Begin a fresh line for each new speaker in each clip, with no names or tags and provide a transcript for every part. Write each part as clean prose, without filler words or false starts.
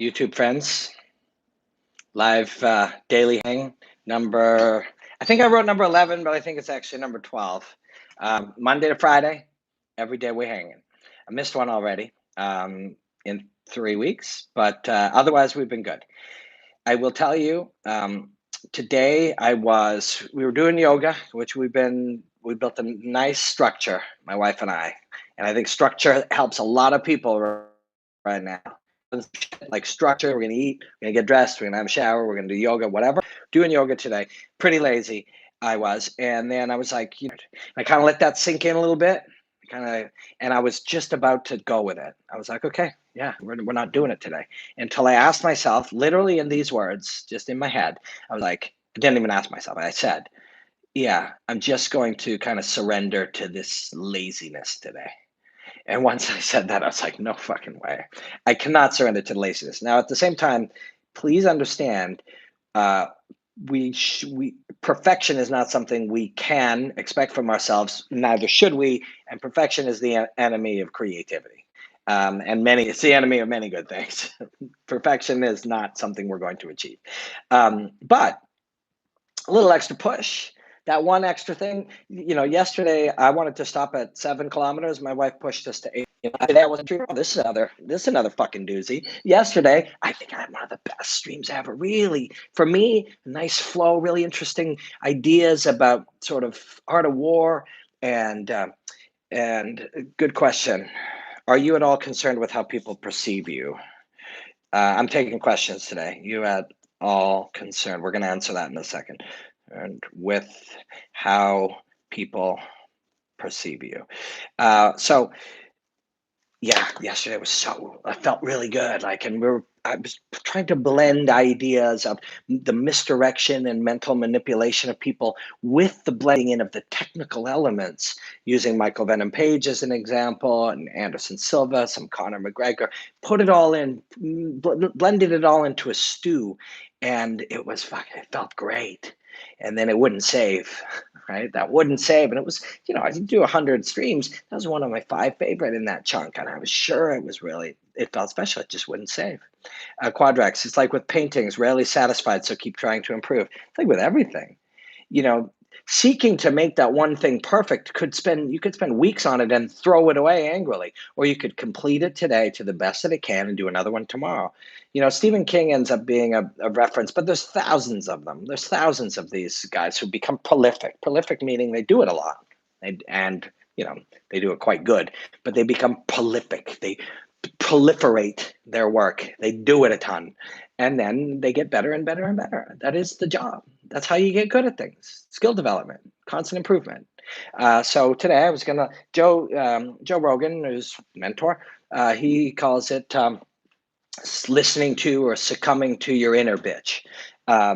YouTube friends, live daily hang number. I think I wrote number 11, but I think it's actually number 12. Monday to Friday, every day we're hanging. I missed one already in 3 weeks, but otherwise we've been good. I will tell you, today we were doing yoga, which we built a nice structure, my wife and I think structure helps a lot of people right now. Like structure, we're gonna eat, we're gonna get dressed, we're gonna have a shower, we're gonna do yoga, whatever. Doing yoga today, pretty lazy I was, and then I was like, I kind of let that sink in a little bit, and I was just about to go with it. I was like, okay, yeah, we're not doing it today, until I asked myself, literally in these words, just in my head, I was like, I didn't even ask myself. I said, yeah, I'm just going to kind of surrender to this laziness today. And once I said that, I was like, no fucking way. I cannot surrender to laziness. Now, at the same time, please understand, uh, perfection is not something we can expect from ourselves. Neither should we. And perfection is the enemy of creativity. It's the enemy of many good things. Perfection is not something we're going to achieve. But a little extra push, that one extra thing. Yesterday I wanted to stop at 7 kilometers. My wife pushed us to 8. Today I wasn't true. This is another fucking doozy. Yesterday, I think I had one of the best streams ever. Really, for me, nice flow, really interesting ideas about sort of art of war, and good question. Are you at all concerned with how people perceive you? I'm taking questions today. You at all concerned? We're going to answer that in a second. And with how people perceive you. So yeah, yesterday I felt really good. I was trying to blend ideas of the misdirection and mental manipulation of people with the blending in of the technical elements, using Michael Venom Page as an example, and Anderson Silva, some Conor McGregor, put it all in, blended it all into a stew, and it felt great. And then it wouldn't save, right? That wouldn't save. And it was, I did do 100 streams. That was one of my 5 favorite in that chunk. And I was sure it felt special. It just wouldn't save. Quadrax, it's like with paintings, rarely satisfied, so keep trying to improve. It's like with everything. Seeking to make that one thing perfect, you could spend weeks on it and throw it away angrily, or you could complete it today to the best that it can and do another one tomorrow. Stephen King ends up being a reference, but there's thousands of them. There's thousands of these guys who become prolific meaning they do it a lot, and they do it quite good, but they become prolific. They proliferate their work. They do it a ton, and then they get better and better and better. That is the job. That's how you get good at things. Skill development, constant improvement. So today I was Joe Rogan, who's mentor, he calls it listening to or succumbing to your inner bitch,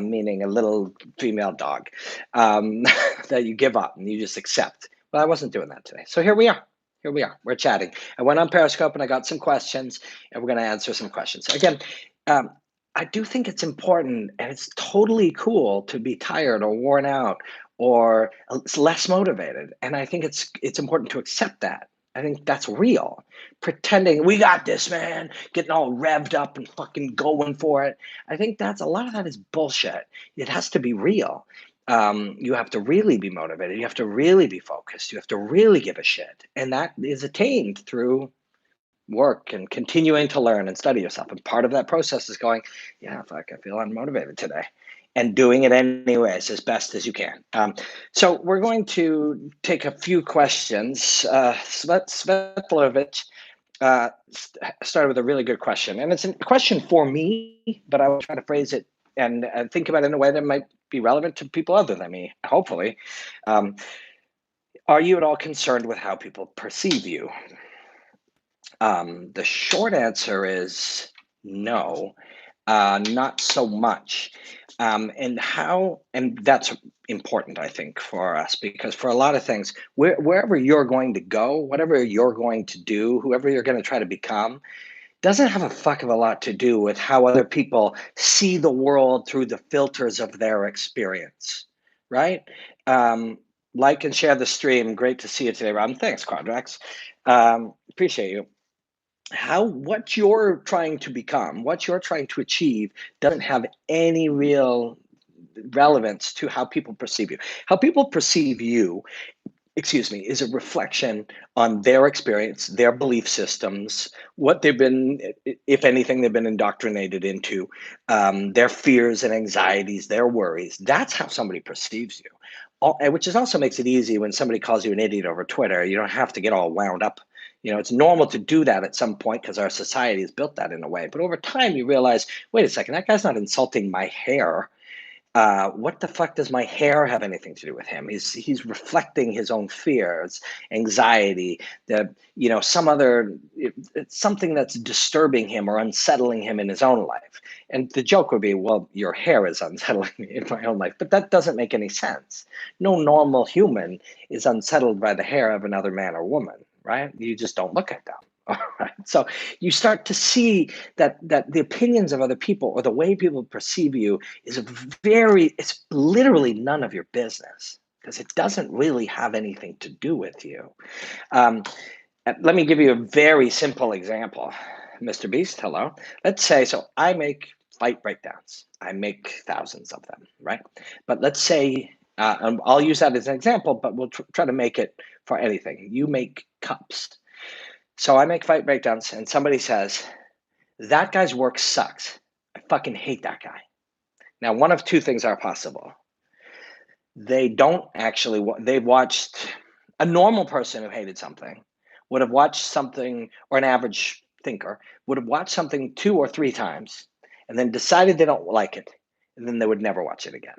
meaning a little female dog that you give up and you just accept. Well, I wasn't doing that today. So here we are. We're chatting. I went on Periscope and I got some questions, and we're going to answer some questions. Again, I do think it's important, and it's totally cool to be tired or worn out or less motivated. And I think it's important to accept that. I think that's real. Pretending we got this, man, getting all revved up and fucking going for it. I think a lot of that is bullshit. It has to be real. You have to really be motivated. You have to really be focused. You have to really give a shit. And that is attained through work and continuing to learn and study yourself. And part of that process is going, yeah, fuck, I feel unmotivated today, and doing it anyways as best as you can. So we're going to take a few questions. Svetlevich started with a really good question, and it's a question for me, but I will try to phrase it and think about it in a way that might be relevant to people other than me, hopefully. Are you at all concerned with how people perceive you? The short answer is no, not so much. And that's important, I think, for us, because for a lot of things, wherever you're going to go, whatever you're going to do, whoever you're going to try to become, doesn't have a fuck of a lot to do with how other people see the world through the filters of their experience, right? Like and share the stream. Great to see you today, Rob. Thanks, Quadrax. Appreciate you. how what you're trying to become, what you're trying to achieve doesn't have any real relevance to how people perceive you. How people perceive you, excuse me, is a reflection on their experience, their belief systems, what they've been, if anything, they've been indoctrinated into, their fears and anxieties, their worries. That's how somebody perceives you. Which is also makes it easy when somebody calls you an idiot over Twitter. You don't have to get all wound up. It's normal to do that at some point because our society has built that in a way. But over time, you realize, wait a second, that guy's not insulting my hair. What the fuck does my hair have anything to do with him? He's reflecting his own fears, anxiety, some other it's something that's disturbing him or unsettling him in his own life. And the joke would be, well, your hair is unsettling me in my own life, but that doesn't make any sense. No normal human is unsettled by the hair of another man or woman, right? You just don't look at them. All right. So you start to see that the opinions of other people or the way people perceive you it's literally none of your business because it doesn't really have anything to do with you. Um, Let me give you a very simple example. Mr. Beast, hello. Let's say, so I make fight breakdowns. I make thousands of them, right? But let's say, and I'll use that as an example, but we'll try to make it for anything. You make cups. So I make fight breakdowns, and somebody says, that guy's work sucks. I fucking hate that guy. Now, one of two things are possible. They don't actually, they watched a normal person who hated something would have watched something, or an average thinker would have watched something 2 or 3 times and then decided they don't like it. And then they would never watch it again.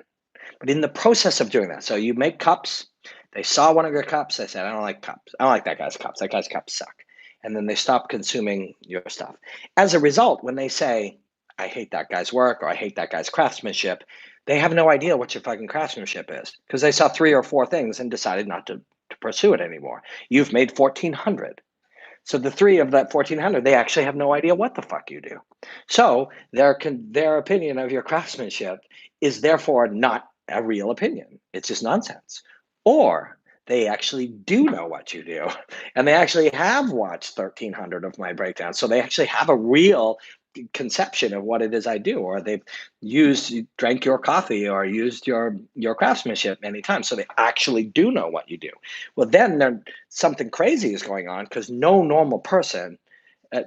But in the process of doing that, so you make cups, they saw one of your cups, they said, I don't like cups. I don't like that guy's cups. That guy's cups suck. And then they stop consuming your stuff. As a result, when they say, I hate that guy's work or I hate that guy's craftsmanship, they have no idea what your fucking craftsmanship is because they saw 3 or 4 things and decided not to pursue it anymore. You've made 1,400. So the three of that 1,400, they actually have no idea what the fuck you do. So their opinion of your craftsmanship is therefore not a real opinion. It's just nonsense. Or they actually do know what you do, and they actually have watched 1,300 of my breakdowns. So they actually have a real conception of what it is I do, or they've drank your coffee or used your craftsmanship many times. So they actually do know what you do. Well, then something crazy is going on because no normal person,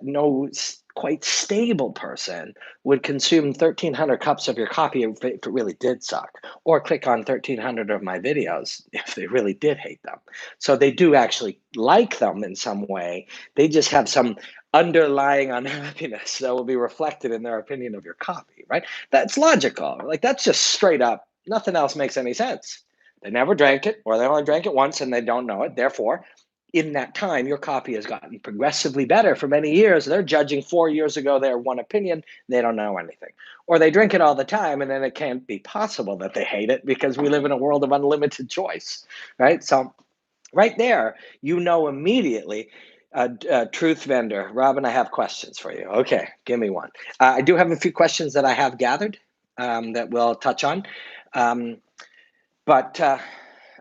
no quite stable person would consume 1,300 cups of your coffee if it really did suck, or click on 1,300 of my videos if they really did hate them. So they do actually like them in some way. They just have some underlying unhappiness that will be reflected in their opinion of your coffee, right? That's logical. Like, that's just straight up, nothing else makes any sense. They never drank it, or they only drank it once and they don't know it. Therefore, in that time, your coffee has gotten progressively better for many years. They're judging 4 years ago their one opinion. They don't know anything. Or they drink it all the time, and then it can't be possible that they hate it because we live in a world of unlimited choice, right? So right there, you know immediately. Truth vendor, Robin, I have questions for you. Okay, give me one. I do have a few questions that I have gathered that we'll touch on. But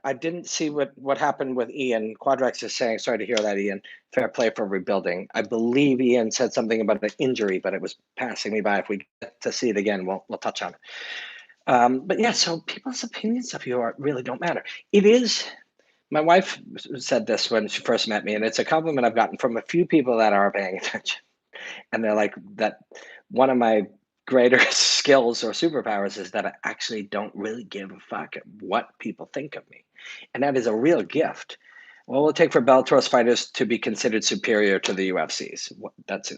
I didn't see what happened with Ian. Quadrex is saying, sorry to hear that, Ian. Fair play for rebuilding. I believe Ian said something about an injury, but it was passing me by. If we get to see it again, we'll touch on it. But yeah, so people's opinions of you really don't matter. It is. My wife said this when she first met me, and it's a compliment I've gotten from a few people that are paying attention. And they're like, that one of my greater skills or superpowers is that I actually don't really give a fuck what people think of me. And that is a real gift. What will it take for Bellator's fighters to be considered superior to the UFC's? That's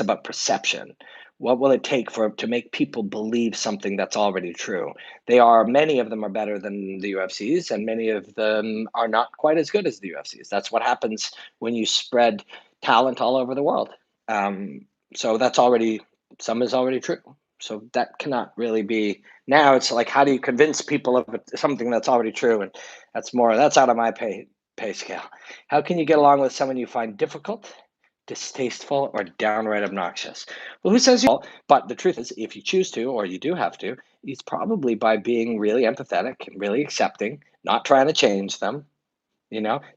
about perception. What will it take to make people believe something that's already true? Many of them are better than the UFC's, and many of them are not quite as good as the UFC's. That's what happens when you spread talent all over the world. So some is already true. So that cannot really be. Now it's like, how do you convince people of something that's already true? And that's out of my pay scale. How can you get along with someone you find difficult, distasteful, or downright obnoxious? Well, who says you? But the truth is, if you choose to, or you do have to, it's probably by being really empathetic and really accepting, not trying to change them,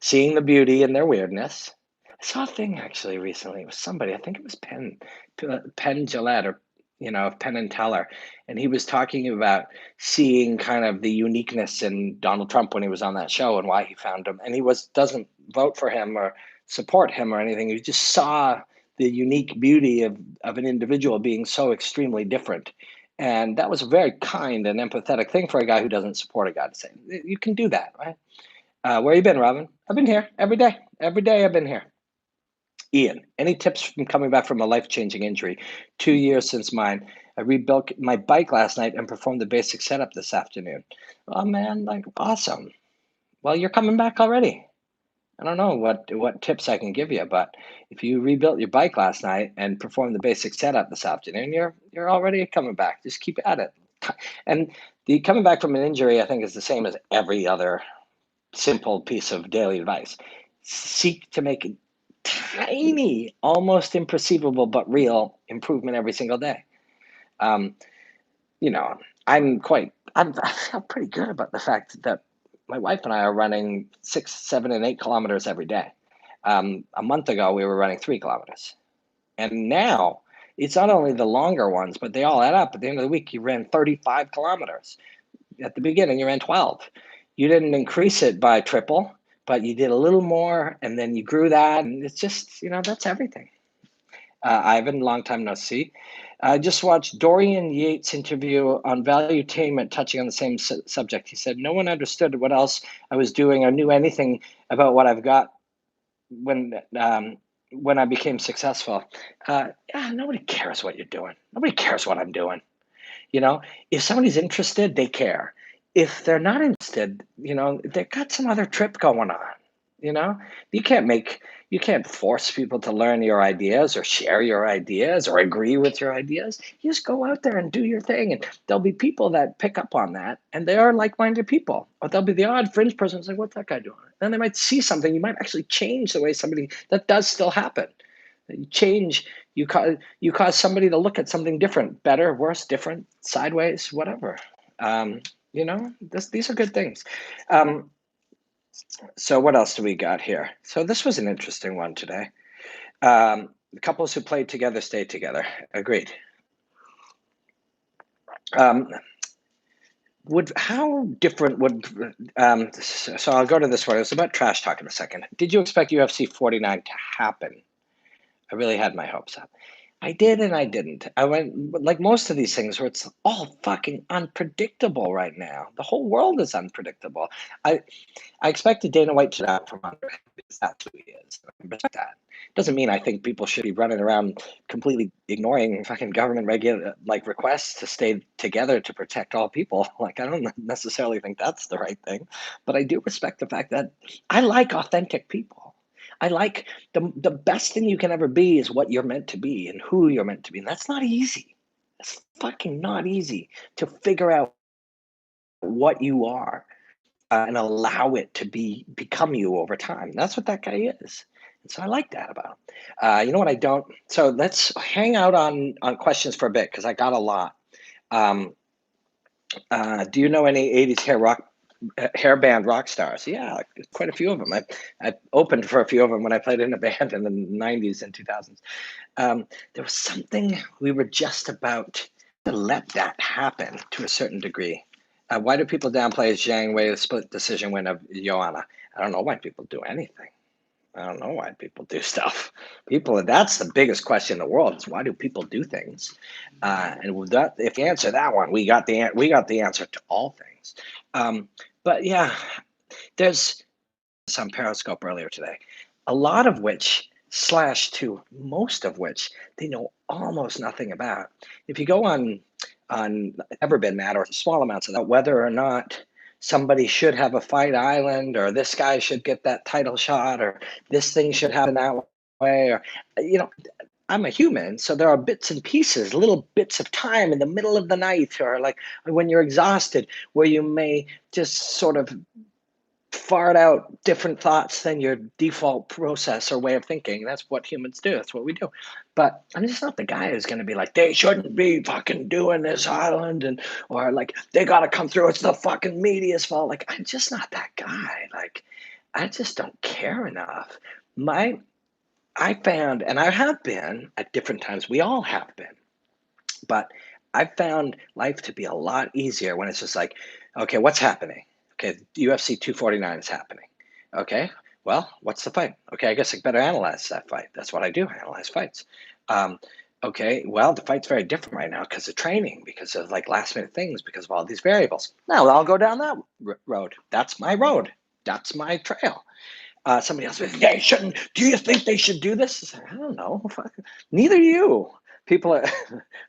seeing the beauty in their weirdness, saw a thing actually recently. It was somebody, I think it was Penn Jillette, or Penn and Teller, and he was talking about seeing kind of the uniqueness in Donald Trump when he was on that show and why he found him. And he was doesn't vote for him or support him or anything. He just saw the unique beauty of an individual being so extremely different. And that was a very kind and empathetic thing for a guy who doesn't support a guy to say. You can do that, right? Where you been, Robin? I've been here every day. Every day I've been here. Ian, any tips from coming back from a life-changing injury? 2 years since mine. I rebuilt my bike last night and performed the basic setup this afternoon. Oh man, like awesome. Well, you're coming back already. I don't know what tips I can give you, but if you rebuilt your bike last night and performed the basic setup this afternoon, you're already coming back. Just keep at it. And the coming back from an injury, I think, is the same as every other simple piece of daily advice. Seek to make a tiny, almost imperceivable but real improvement every single day. Um, you know, I feel pretty good about the fact that my wife and I are running 6, 7, and 8 kilometers every day. A month ago, we were running 3 kilometers. And now it's not only the longer ones, but they all add up. At the end of the week, you ran 35 kilometers. At the beginning, you ran 12. You didn't increase it by triple, but you did a little more, and then you grew that. And it's just, that's everything. Ivan, long time no see. I just watched Dorian Yates' interview on Valuetainment touching on the same subject. He said, no one understood what else I was doing or knew anything about what I've got when when I became successful. Yeah, nobody cares what you're doing. Nobody cares what I'm doing. You know, if somebody's interested, they care. If they're not interested, they've got some other trip going on. You know, you can't make you can't force people to learn your ideas or share your ideas or agree with your ideas. You just go out there and do your thing, and there'll be people that pick up on that, and they are like-minded people. Or there'll be the odd fringe person who's like, "What's that guy doing?" Then they might see something. You might actually change the way somebody that does still happen. You change. You cause somebody to look at something different, better, worse, different, sideways, whatever. Um, these are good things. Um, so what else do we got here? So this was an interesting one today. The couples who played together stayed together. Agreed. Um, would how different would so I'll go to this one. It was about trash talk in a second. Did you expect UFC 49 to happen? I really had my hopes up. I did and I didn't. I went like most of these things where it's all fucking unpredictable right now. The whole world is unpredictable. I I expected Dana White to out from under him because that's who he is. I respect that. Doesn't mean I think people should be running around completely ignoring fucking government like requests to stay together to protect all people. Like I don't necessarily think that's the right thing, but I do respect the fact that I like authentic people. I like the best thing you can ever be is what you're meant to be and who you're meant to be. And that's not easy. It's fucking not easy to figure out what you are and allow it to become you over time. That's what that guy is. And so I like that about him. You know what I don't? So let's hang out on questions for a bit because I got a lot. Um, do you know any 80s hair band rock stars? Yeah, like, quite a few of them. I opened for a few of them when I played in a band in the 90s and 2000s. There was something we were just about to let that happen to a certain degree. Why do people downplay Zhang Wei's split decision win of Joanna? I don't know why people do anything. I don't know why people do stuff. That's the biggest question in the world is why do people do things? And with that, if you answer that one, we got the answer to all things. But yeah, there's some Periscope earlier today, a lot of which / to most of which they know almost nothing about. If you go on Ever Been Mad or small amounts of that, whether or not somebody should have a fight island or this guy should get that title shot or this thing should happen that way or you know I'm a human, so there are bits and pieces, little bits of time in the middle of the night or like when you're exhausted where you may just sort of fart out different thoughts than your default process or way of thinking. That's what humans do. That's what we do. But I'm just not the guy who's going to be like, they shouldn't be fucking doing this island and or like they got to come through. It's the fucking media's fault. Like I'm just not that guy. Like I just don't care enough. My I found, and I have been at different times, we all have been, but I found life to be a lot easier when it's just like, okay, what's happening? Okay, UFC 249 is happening. Okay, well, what's the fight? Okay, I guess I better analyze that fight. That's what I do, I analyze fights. Um, okay, well, the fight's very different right now because of training, because of like last minute things, because of all these variables. Now I'll go down that road. That's my road. That's my trail. Somebody else, they shouldn't. Do you think they should do this? I don't know. Neither do you. People are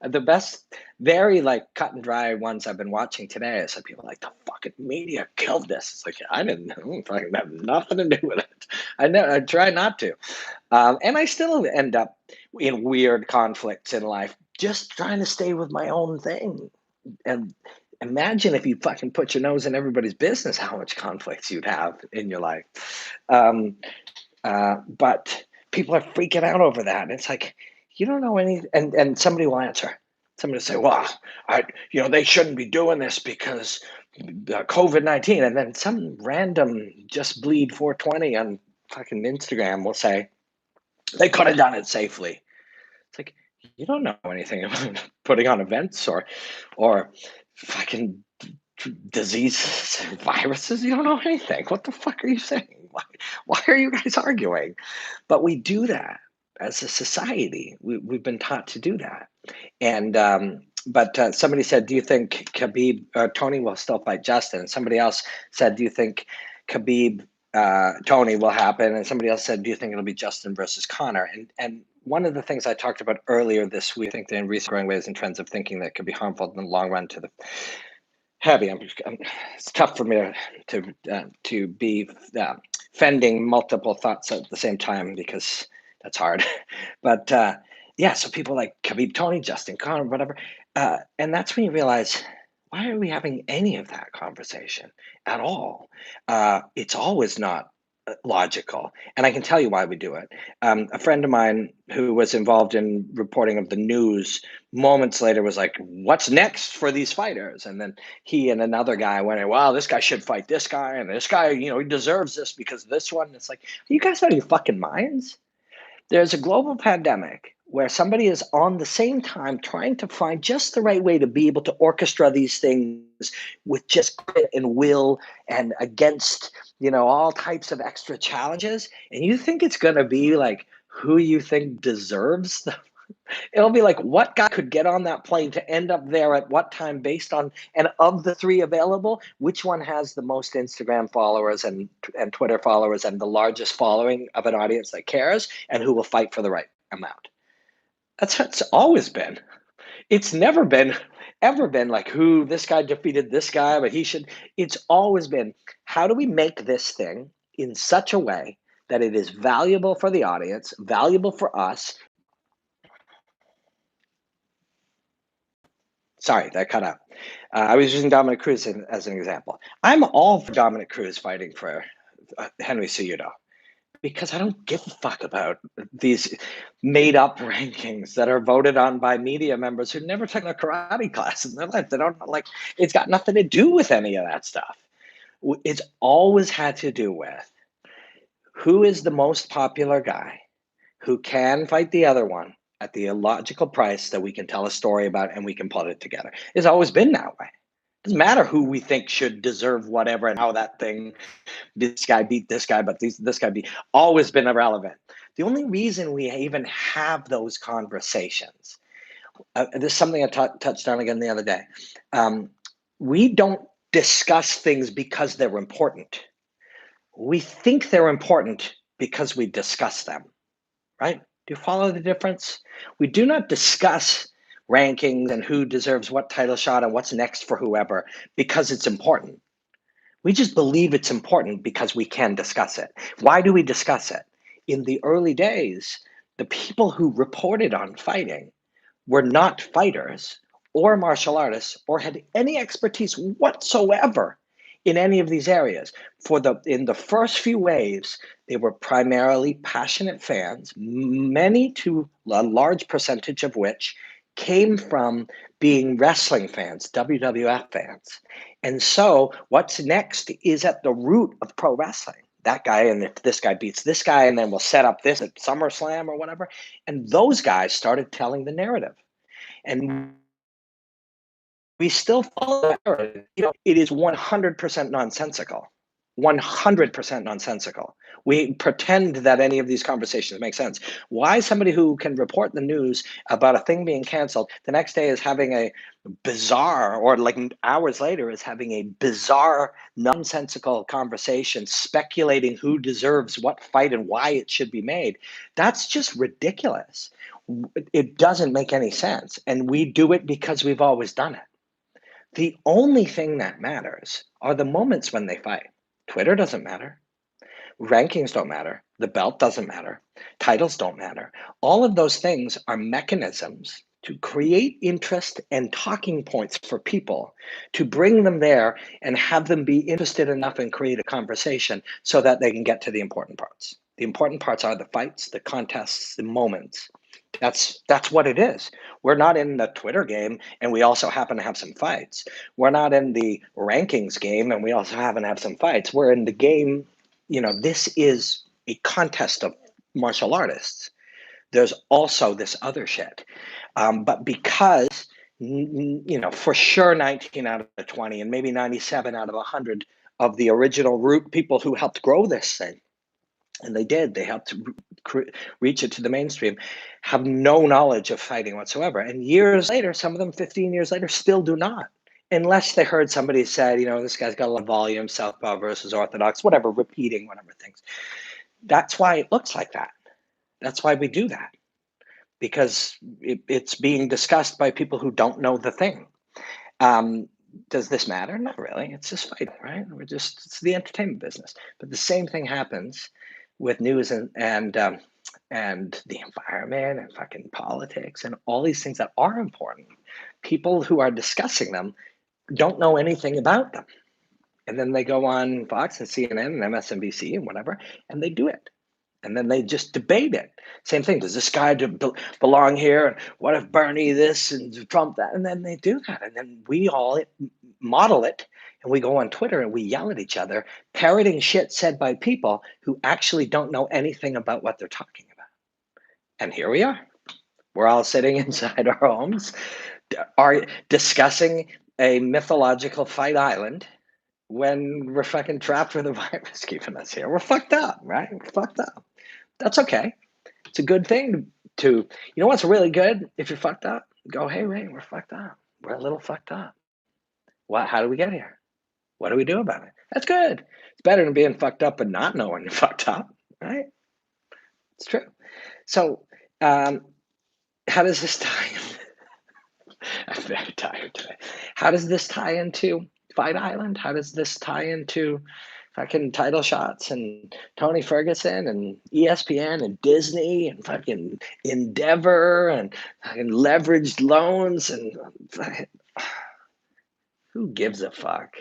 the best, very like cut and dry ones I've been watching today. It's like people are like the fucking media killed this. It's like I didn't know. Fucking have nothing to do with it. I try not to, and I still end up in weird conflicts in life, just trying to stay with my own thing. And imagine if you fucking put your nose in everybody's business, how much conflicts you'd have in your life. Um, but people are freaking out over that. And it's like, you don't know any, and somebody will answer. Somebody will say, well, they shouldn't be doing this because COVID-19. And then some random just bleed 420 on fucking Instagram will say, they could have done it safely. It's like, you don't know anything about putting on events or fucking diseases and viruses. You don't know anything. What the fuck are you saying? Why are you guys arguing? But we do that as a society. We've been taught to do that. And but somebody said, "Do you think Khabib Tony will still fight Justin?" And somebody else said, "Do you think Khabib Tony will happen?" And somebody else said, "Do you think it'll be Justin versus Connor?" And one of the things I talked about earlier this week, I think, in recent growing ways and trends of thinking that could be harmful in the long run to the heavy. It's tough for me to be fending multiple thoughts at the same time because that's hard. But yeah, so people like Khabib Tony, Justin Connor, whatever, and that's when you realize, why are we having any of that conversation at all? It's always not logical, and I can tell you why we do it. A friend of mine who was involved in reporting of the news moments later was like, "What's next for these fighters?" And then he and another guy went, "Wow, this guy should fight this guy, and this guy, he deserves this because of this one." And it's like, are you guys out of your fucking minds? There's a global pandemic where somebody is on the same time trying to find just the right way to be able to orchestra these things with just grit and will and against, all types of extra challenges. And you think it's going to be like who you think deserves the It'll be like what guy could get on that plane to end up there at what time based on, and of the three available, which one has the most Instagram followers and Twitter followers and the largest following of an audience that cares and who will fight for the right amount. That's how it's always been. It's never been ever been like who this guy defeated this guy, but he should. It's always been, how do we make this thing in such a way that it is valuable for the audience, valuable for us. Sorry, that cut out. I was using Dominic Cruz as an example. I'm all for Dominic Cruz fighting for Henry Cejudo because I don't give a fuck about these made up rankings that are voted on by media members who never took a karate class in their life. They don't like, it's got nothing to do with any of that stuff. It's always had to do with who is the most popular guy who can fight the other one at the illogical price that we can tell a story about and we can put it together. It's always been that way. It doesn't matter who we think should deserve whatever and how that thing, this guy beat this guy, but this guy beat, always been irrelevant. The only reason we even have those conversations, this is something I touched on again the other day. We don't discuss things because they're important. We think they're important because we discuss them. Right? Do you follow the difference? We do not discuss rankings and who deserves what title shot and what's next for whoever because it's important. We just believe it's important because we can discuss it. Why do we discuss it? In the early days, the people who reported on fighting were not fighters or martial artists or had any expertise whatsoever in any of these areas. In the first few waves, they were primarily passionate fans, many to a large percentage of which came from being wrestling fans, WWF fans. And so what's next is at the root of pro wrestling. that guy, and if this guy beats this guy, and then we'll set up this at SummerSlam or whatever. And those guys started telling the narrative. And we still follow that narrative. It is 100% nonsensical. 100% nonsensical. We pretend that any of these conversations make sense. Why somebody who can report the news about a thing being canceled the next day is having a bizarre, or like hours later, is having a bizarre, nonsensical conversation speculating who deserves what fight and why it should be made? That's just ridiculous. It doesn't make any sense. And we do it because we've always done it. The only thing that matters are the moments when they fight. Twitter doesn't matter. Rankings don't matter. The belt doesn't matter. Titles don't matter. All of those things are mechanisms to create interest and talking points for people, to bring them there and have them be interested enough and create a conversation so that they can get to the important parts. The important parts are the fights, the contests, the moments. That's what it is. We're not in the Twitter game and we also happen to have some fights. We're not in the rankings game and we also happen to have some fights. We're in the game. This is a contest of martial artists. There's also this other shit. But because, for sure 19 out of 20 and maybe 97 out of 100 of the original root people who helped grow this thing, and they helped reach it to the mainstream, have no knowledge of fighting whatsoever. And years later, some of them 15 years later, still do not. Unless they heard somebody said, this guy's got a lot of volume, Southpaw versus Orthodox, whatever, repeating whatever things. That's why it looks like that. That's why we do that. Because it's being discussed by people who don't know the thing. Does this matter? Not really. It's just fighting, right? It's the entertainment business. But the same thing happens with news and the environment and fucking politics and all these things that are important. People who are discussing them don't know anything about them. And then they go on Fox and CNN and MSNBC and whatever, and they do it. And then they just debate it. Same thing. Does this guy belong here? And what if Bernie this and Trump that? And then they do that. And then we all model it. And we go on Twitter and we yell at each other, parroting shit said by people who actually don't know anything about what they're talking about. And here we are. We're all sitting inside our homes, are discussing a mythological fight island when we're fucking trapped with a virus keeping us here. We're fucked up, right? We're fucked up. That's okay. It's a good thing to what's really good if you're fucked up? Go, hey, Ray, we're fucked up. We're a little fucked up. How do we get here? What do we do about it? That's good. It's better than being fucked up and not knowing you're fucked up, right? It's true. So, how does this tie in? I'm very tired today. How does this tie into Fight Island? How does this tie into fucking title shots and Tony Ferguson and ESPN and Disney and fucking Endeavor and fucking leveraged loans and who gives a fuck?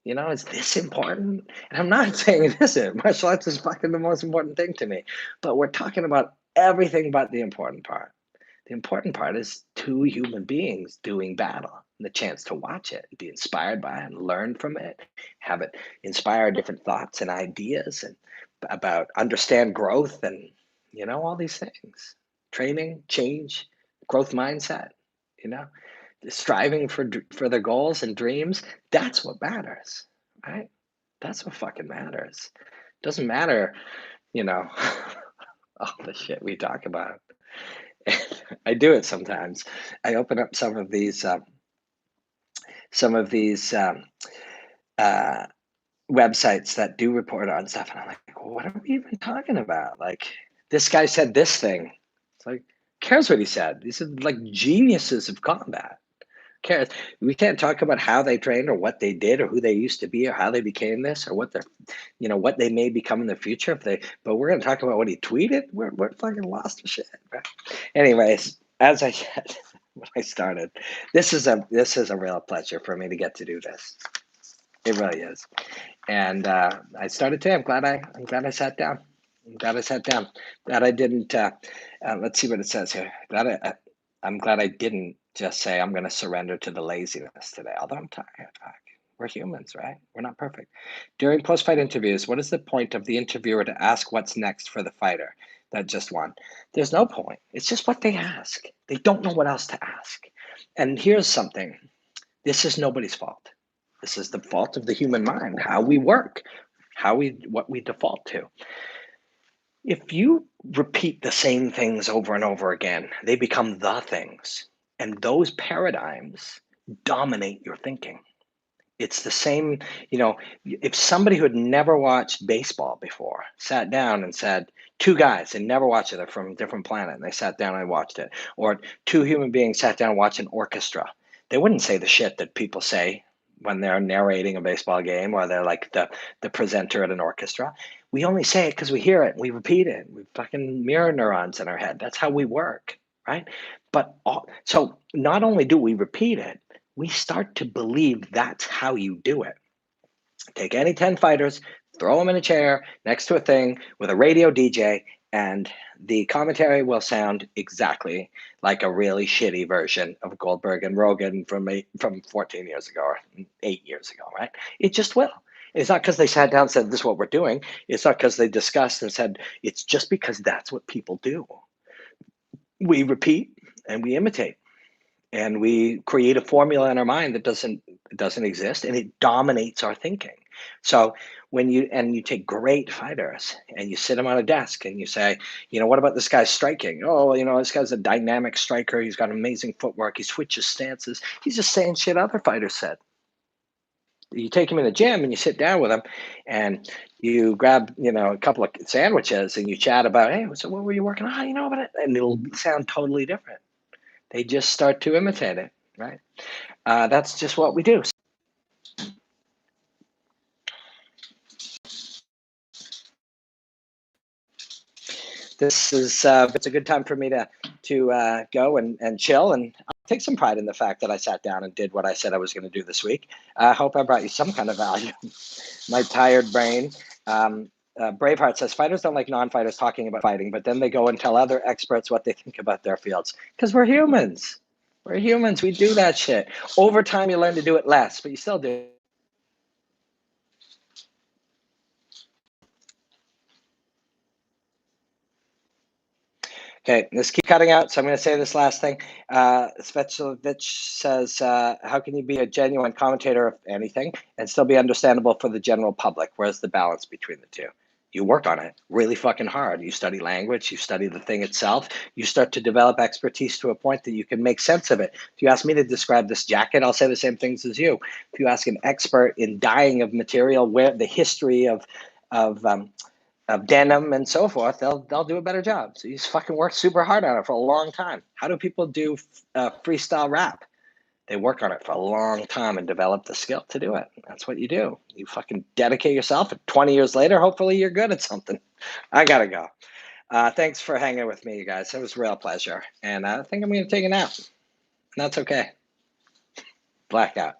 Is this important? And I'm not saying it isn't. Martial arts is fucking the most important thing to me. But we're talking about everything but the important part. The important part is two human beings doing battle and the chance to watch it, be inspired by it, and learn from it, have it inspire different thoughts and ideas and about understand growth and, all these things. Training, change, growth mindset, striving for their goals and dreams. That's what matters, right? That's what fucking matters. Doesn't matter, all the shit we talk about. I do it sometimes. I open up some of these websites that do report on stuff, and I'm like, what are we even talking about? Like, this guy said this thing. It's like, who cares what he said? These are like geniuses of combat. Who cares? We can't talk about how they trained or what they did or who they used to be or how they became this or what they're, what they may become in the future but we're going to talk about what he tweeted. We're fucking lost to shit, right? Anyways, as I said when I started, this is a real pleasure for me to get to do this. It really is. And I started today. I'm glad I sat down. That I didn't. Let's see what it says here. I'm glad I didn't just say I'm going to surrender to the laziness today. Although I'm tired. We're humans, right? We're not perfect. During post-fight interviews, what is the point of the interviewer to ask what's next for the fighter that just won? There's no point. It's just what they ask. They don't know what else to ask. And here's something. This is nobody's fault. This is the fault of the human mind, how we work, what we default to. If you repeat the same things over and over again, they become the things. And those paradigms dominate your thinking. It's the same, if somebody who had never watched baseball before sat down and said, two guys and never watched it, they're from a different planet, and they sat down and watched it, or two human beings sat down and watched an orchestra, they wouldn't say the shit that people say when they're narrating a baseball game or they're like the presenter at an orchestra. We only say it because we hear it, we repeat it, we fucking mirror neurons in our head. That's how we work, right? So not only do we repeat it, we start to believe that's how you do it. Take any 10 fighters, throw them in a chair next to a thing with a radio DJ, and the commentary will sound exactly like a really shitty version of Goldberg and Rogan from 14 years ago or 8 years ago, right? It just will. It's not because they sat down and said, this is what we're doing. It's not because they discussed and said, it's just because that's what people do. We repeat and we imitate. And we create a formula in our mind that doesn't exist, and it dominates our thinking. So when you take great fighters and you sit them on a desk and you say, what about this guy's striking? Oh, this guy's a dynamic striker. He's got amazing footwork. He switches stances. He's just saying shit other fighters said. You take him in the gym and you sit down with him and you grab, a couple of sandwiches and you chat about, hey, so what were you working on? And it'll sound totally different. They just start to imitate it, right? That's just what we do. This is it's a good time for me to go and chill, and I'll take some pride in the fact that I sat down and did what I said I was going to do this week. I hope I brought you some kind of value. My tired brain. Braveheart says fighters don't like non-fighters talking about fighting, but then they go and tell other experts what they think about their fields because we're humans. We're humans. We do that shit. Over time, you learn to do it less, but you still do. Okay, let's keep cutting out. So I'm going to say this last thing. Svetsovich says, how can you be a genuine commentator of anything and still be understandable for the general public? Where's the balance between the two? You work on it really fucking hard. You study language, you study the thing itself. You start to develop expertise to a point that you can make sense of it. If you ask me to describe this jacket, I'll say the same things as you. If you ask an expert in dyeing of material, where the history of denim and so forth, they'll do a better job. So you just fucking work super hard on it for a long time. How do people do freestyle rap? They work on it for a long time and develop the skill to do it. That's what you do. You fucking dedicate yourself, and 20 years later, hopefully you're good at something. I gotta go. Thanks for hanging with me, you guys. It was a real pleasure. And I think I'm gonna take a nap. And that's okay. Blackout.